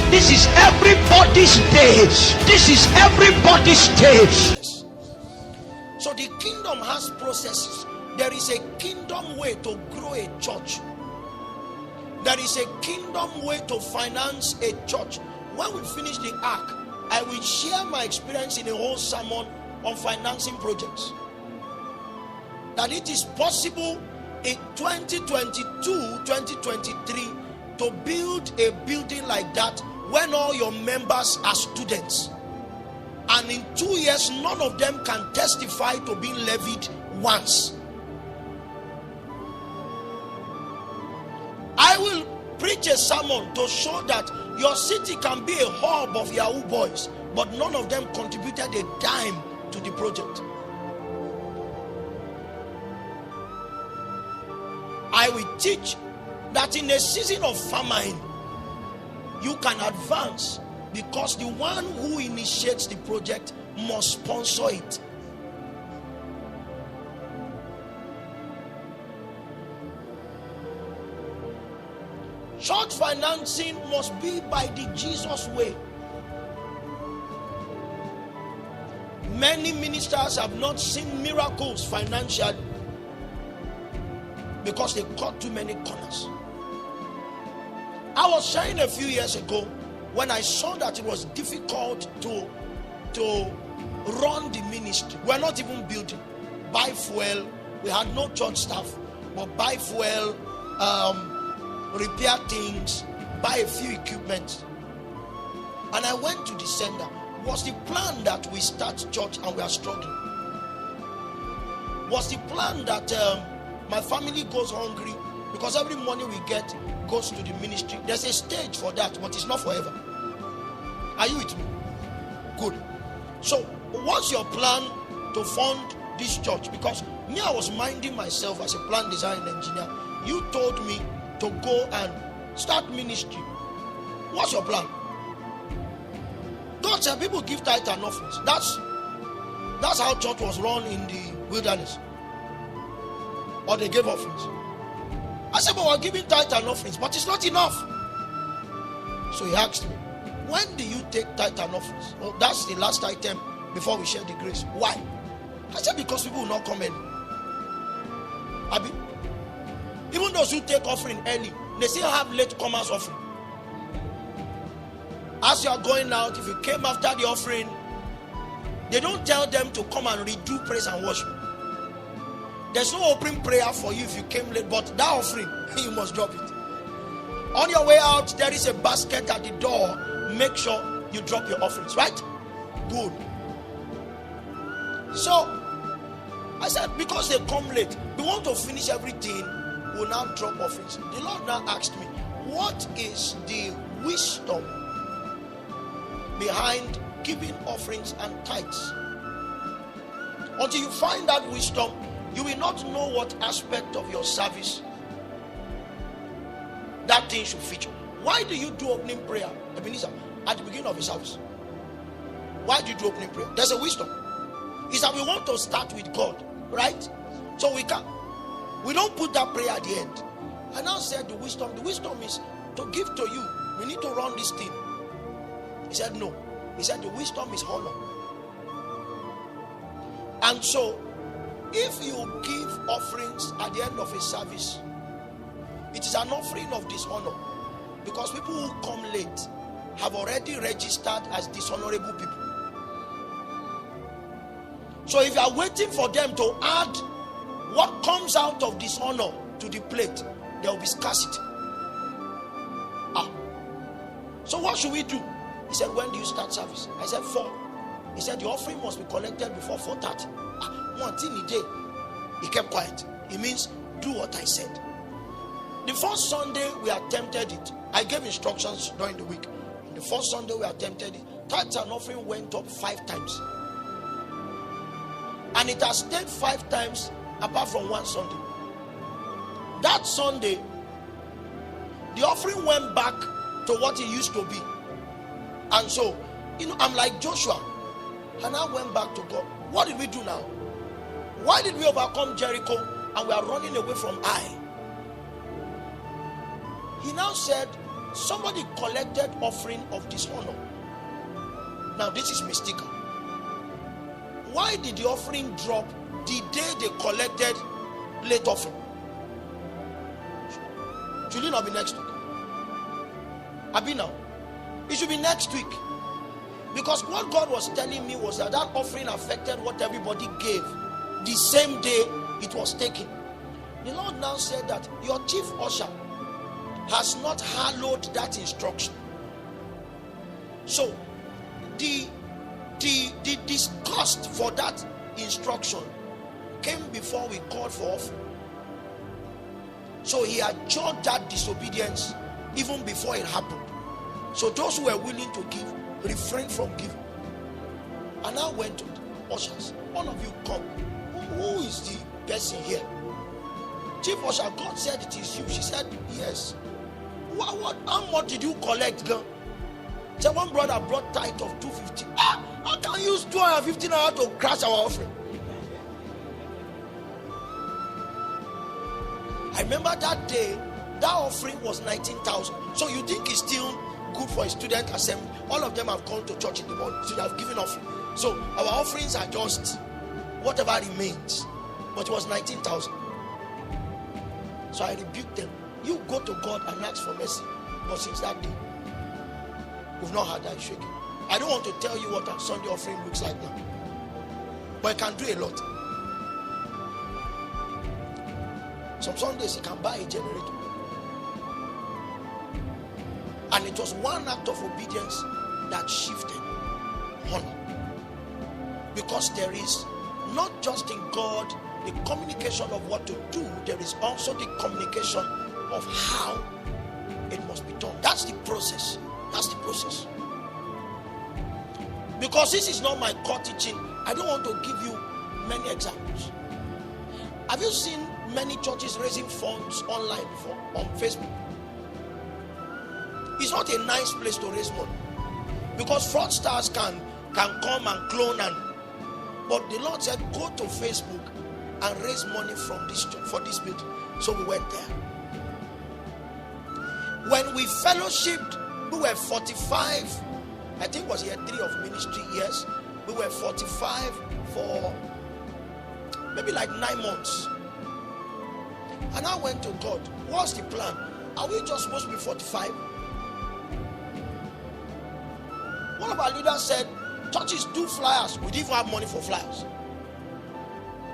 This is everybody's day. This is everybody's day. So the kingdom has processes. There is a kingdom way to grow a church. There is a kingdom way to finance a church. When we finish the ark, I will share my experience in a whole sermon on financing projects. That it is possible in 2022, 2023 to build a building like that when all your members are students. And in 2 years, none of them can testify to being levied once. I will preach a sermon to show that your city can be a hub of Yahoo boys, but none of them contributed a dime to the project. I will teach that in a season of famine, you can advance because the one who initiates the project must sponsor it. Church financing must be by the Jesus way. Many ministers have not seen miracles financially because they cut too many corners. I was sharing a few years ago when I saw that it was difficult to run the ministry. We're not even building. Buy fuel. We had no church staff, but buy fuel, repair things, buy a few equipment. And I went to the sender. Was the plan that we start church and we are struggling? Was the plan that my family goes hungry because every money we get goes to the ministry? There's a stage for that, but it's not forever. Are you with me? Good. So what's your plan to fund this church? Because me, I was minding myself as a plan design engineer. You told me to go and start ministry. What's your plan? God said people give tithe and offerings. That's how church was run in the wilderness. Or they gave offerings. I said, but we're giving tithe and offerings, but it's not enough. So he asked me, when do you take tithe and offerings? Oh, that's the last item before we share the grace. Why? I said, because people will not come early. Even those who take offering early, they still have late comers offering. As you are going out, if you came after the offering, they don't tell them to come and redo praise and worship. There's no opening prayer for you if you came late, but that offering, you must drop it. On your way out, there is a basket at the door. Make sure you drop your offerings, right? Good. So, I said, because they come late, we want to finish everything, we'll now drop offerings. The Lord now asked me, what is the wisdom behind giving offerings and tithes? Until you find that wisdom, you will not know what aspect of your service that thing should feature. Why do you do opening prayer, Ebenezer, at the beginning of a service? Why do you do opening prayer? There's a wisdom. It's that we want to start with God, right? So we don't put that prayer at the end. I now said the wisdom is to give to you. We need to run this thing. He said no. He said the wisdom is honor. And so if you give offerings at the end of a service, it is an offering of dishonor, because people who come late have already registered as dishonorable people. So if you are waiting for them to add what comes out of dishonor to the plate, there will be scarcity. So what should we do? He said, when do you start service? I said 4. He said the offering must be collected before 4:30. One thing he did, he kept quiet. It means do what I said. The first Sunday we attempted it. I gave instructions during the week. The first Sunday we attempted it. Tithes and offering went up 5 times. And it has stayed 5 times apart from one Sunday. That Sunday, the offering went back to what it used to be. And so, I'm like Joshua. And I went back to God. What did we do now? Why did we overcome Jericho and we are running away from Ai? He now said, somebody collected offering of dishonor. Now this is mystical. Why did the offering drop the day they collected late offering? Should it not be next week? Abi now? It should be next week. Because what God was telling me was that offering affected what everybody gave the same day it was taken. The Lord now said that your chief usher has not hallowed that instruction. So the disgust for that instruction came before we called for offering. So he had judged that disobedience even before it happened. So those who were willing to give refrained from giving. And I went to the ushers. All of you come. Who is the person here? Chief usher, God said it is you. She said yes. What? How much did you collect, girl? So one brother brought tithe of 250. I can use 250 naira to crash our offering. I remember that day, that offering was 19,000. So you think it's still good for a student assembly? All of them have gone to church in the morning, so they have given offering. So our offerings are just whatever remains. But it was 19,000. So I rebuked them. You go to God and ask for mercy. But since that day, we've not had that issue again. I don't want to tell you what our Sunday offering looks like now, but it can do a lot. Some Sundays you can buy a generator. And it was one act of obedience that shifted honor. Because there is not just in God the communication of what to do, there is also the communication of how it must be done. That's the process. That's the process. Because this is not my core teaching, I don't want to give you many examples. Have you seen many churches raising funds online before, on Facebook? It's not a nice place to raise money, because fraudsters can come and clone but the Lord said, go to Facebook and raise money from this church, for this building. So we went there. When we fellowshipped, we were 45. I think it was year 3 of ministry years. We were 45 for maybe like 9 months. And I went to God. What's the plan? Are we just supposed to be 45? One of our leaders said, churches do flyers. We didn't have money for flyers.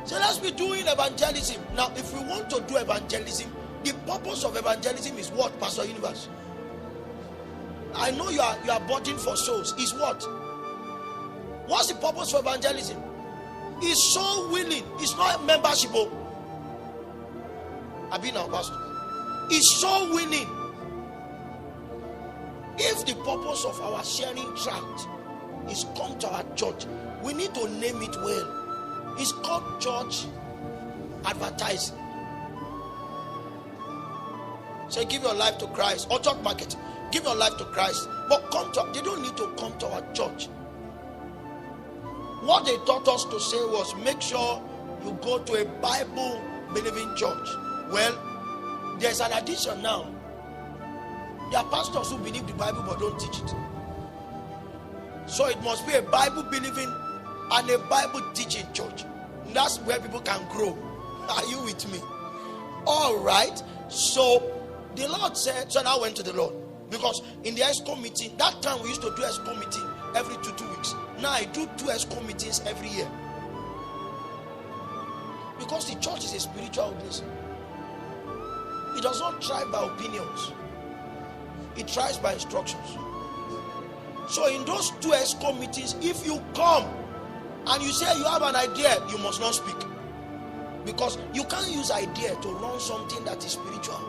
So let's be doing evangelism. Now, if we want to do evangelism, the purpose of evangelism is what, Pastor Universe? I know you are burdened for souls. Is what? What's the purpose for evangelism? It's so willing. It's not membership. I've been our pastor. It's so willing. If the purpose of our sharing tract is come to our church, we need to name it well. It's called church advertising. Say, give your life to Christ, or church marketing. Give your life to Christ, but they don't need to come to our church. What they taught us to say was, make sure you go to a Bible believing church. Well, there's an addition now. There are pastors who believe the Bible but don't teach it. So it must be a Bible believing and a Bible teaching church. And that's where people can grow. Are you with me? All right. So the Lord said, so I went to the Lord. Because in the ESCO meeting, that time we used to do ESCO meeting every 2 weeks. Now I do 2 ESCO meetings every year. Because the church is a spiritual organization. It does not thrive by opinions. It thrives by instructions. So in those 2 ESCO meetings, if you come and you say you have an idea, you must not speak. Because you can't use idea to run something that is spiritual.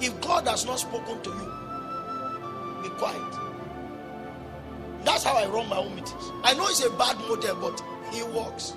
If God has not spoken to you, be quiet. That's how I run my own meetings. I know it's a bad model, but it works.